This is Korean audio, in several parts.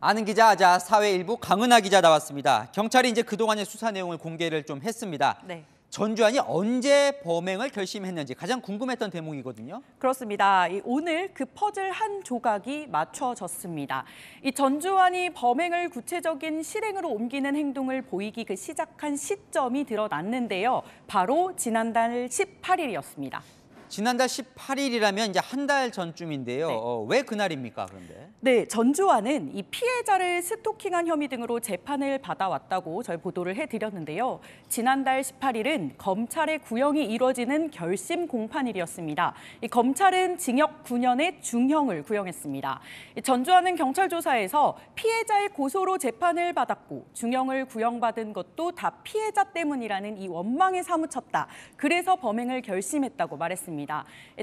아는 기자, 사회 일부 강은하 기자 나왔습니다. 경찰이 이제 그동안의 수사 내용을 공개를 좀 했습니다. 네. 전주환이 언제 범행을 결심했는지 가장 궁금했던 대목이거든요. 그렇습니다. 오늘 그 퍼즐 한 조각이 맞춰졌습니다. 이 전주환이 범행을 구체적인 실행으로 옮기는 행동을 보이기 시작한 시점이 드러났는데요. 바로 지난달 18일이었습니다. 지난달 18일이라면 이제 한 달 전쯤인데요. 네. 왜 그날입니까, 그런데? 네, 전주환은 이 피해자를 스토킹한 혐의 등으로 재판을 받아왔다고 저희 보도를 해드렸는데요. 지난달 18일은 검찰의 구형이 이뤄지는 결심 공판일이었습니다. 이 검찰은 징역 9년의 중형을 구형했습니다. 전주환은 경찰 조사에서 피해자의 고소로 재판을 받았고 중형을 구형받은 것도 다 피해자 때문이라는 이 원망에 사무쳤다. 그래서 범행을 결심했다고 말했습니다.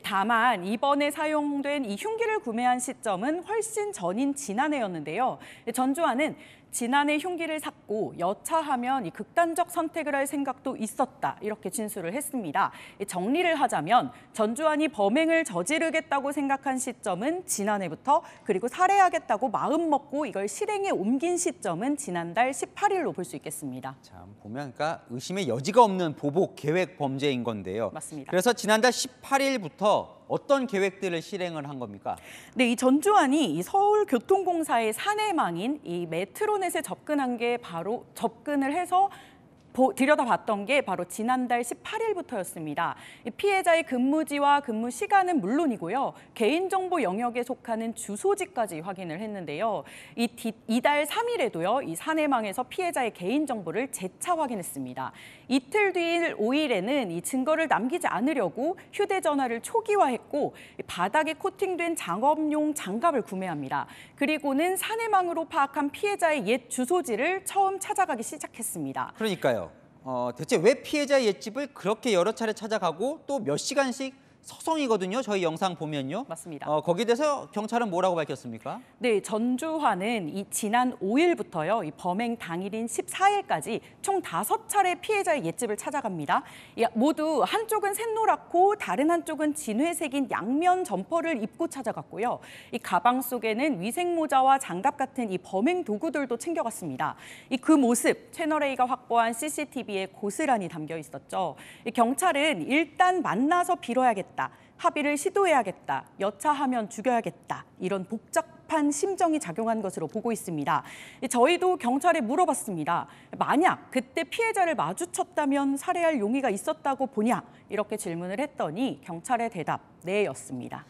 다만 이번에 사용된 이 흉기를 구매한 시점은 훨씬 전인 지난해였는데요. 전주환은 지난해 흉기를 샀고 여차하면 이 극단적 선택을 할 생각도 있었다. 이렇게 진술을 했습니다. 정리를 하자면 전주환이 범행을 저지르겠다고 생각한 시점은 지난해부터 그리고 살해하겠다고 마음먹고 이걸 실행에 옮긴 시점은 지난달 18일로 볼 수 있겠습니다. 참 보면 그러니까 의심의 여지가 없는 보복 계획 범죄인 건데요. 맞습니다. 그래서 지난달 18일부터 어떤 계획들을 실행을 한 겁니까? 네, 이 전주환이 이 서울교통공사의 사내망인 이 메트로넷에 접근을 해서 들여다봤던 게 바로 지난달 18일부터였습니다. 피해자의 근무지와 근무 시간은 물론이고요. 개인정보 영역에 속하는 주소지까지 확인을 했는데요. 이달 3일에도요. 이 사내망에서 피해자의 개인정보를 재차 확인했습니다. 이틀 뒤인 5일에는 이 증거를 남기지 않으려고 휴대전화를 초기화했고 바닥에 코팅된 작업용 장갑을 구매합니다. 그리고는 사내망으로 파악한 피해자의 옛 주소지를 처음 찾아가기 시작했습니다. 그러니까요. 대체 왜 피해자의 옛집을 그렇게 여러 차례 찾아가고 또 몇 시간씩 서성이거든요. 저희 영상 보면요. 맞습니다. 거기에 대해서 경찰은 뭐라고 밝혔습니까? 네, 전주환은 이 지난 5일부터요. 이 범행 당일인 14일까지 총 5차례 피해자의 옛집을 찾아갑니다. 모두 한쪽은 샛노랗고 다른 한쪽은 진회색인 양면 점퍼를 입고 찾아갔고요. 이 가방 속에는 위생모자와 장갑 같은 이 범행 도구들도 챙겨갔습니다. 그 모습 채널A가 확보한 CCTV에 고스란히 담겨 있었죠. 경찰은 일단 만나서 빌어야겠다. 합의를 시도해야겠다. 여차하면 죽여야겠다. 이런 복잡한 심정이 작용한 것으로 보고 있습니다. 저희도 경찰에 물어봤습니다. 만약 그때 피해자를 마주쳤다면 살해할 용의가 있었다고 보냐? 이렇게 질문을 했더니 경찰의 대답, 네였습니다.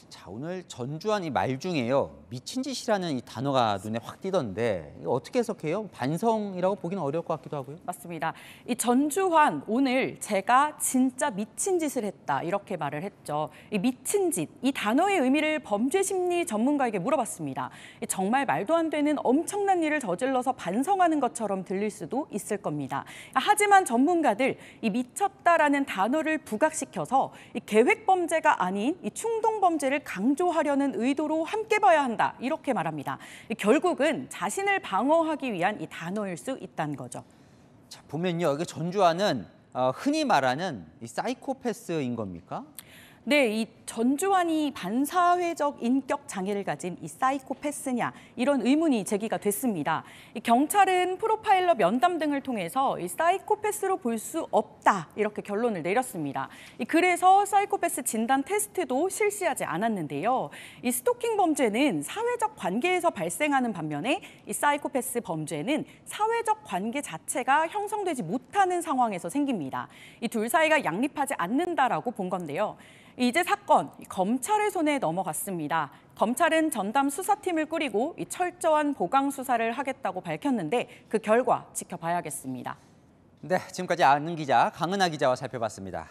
자, 오늘 전주환 이 말 중에요. 미친 짓이라는 이 단어가 눈에 확 띄던데 이거 어떻게 해석해요? 반성이라고 보기는 어려울 것 같기도 하고요. 맞습니다. 이 전주환 오늘 제가 진짜 미친 짓을 했다 이렇게 말을 했죠. 이 미친 짓, 이 단어의 의미를 범죄 심리 전문가에게 물어봤습니다. 정말 말도 안 되는 엄청난 일을 저질러서 반성하는 것처럼 들릴 수도 있을 겁니다. 하지만 전문가들 이 미쳤다라는 단어를 부각시켜서 이 계획 범죄가 아닌 이 충동 범죄를 강조하려는 의도로 함께 봐야 한다. 이렇게 말합니다. 결국은 자신을 방어하기 위한 이 단어일 수 있다는 거죠. 자, 보면요. 이게 전주환은 흔히 말하는 이 사이코패스인 겁니까? 네, 이 전주환이 반사회적 인격 장애를 가진 이 사이코패스냐 이런 의문이 제기가 됐습니다. 경찰은 프로파일러 면담 등을 통해서 이 사이코패스로 볼 수 없다 이렇게 결론을 내렸습니다. 그래서 사이코패스 진단 테스트도 실시하지 않았는데요. 이 스토킹 범죄는 사회적 관계에서 발생하는 반면에 이 사이코패스 범죄는 사회적 관계 자체가 형성되지 못하는 상황에서 생깁니다. 이 둘 사이가 양립하지 않는다라고 본 건데요. 이제 사건 검찰의 손에 넘어갔습니다. 검찰은 전담 수사팀을 꾸리고 이 철저한 보강 수사를 하겠다고 밝혔는데 그 결과 지켜봐야겠습니다. 네, 지금까지 아는 기자 강은하 기자와 살펴봤습니다.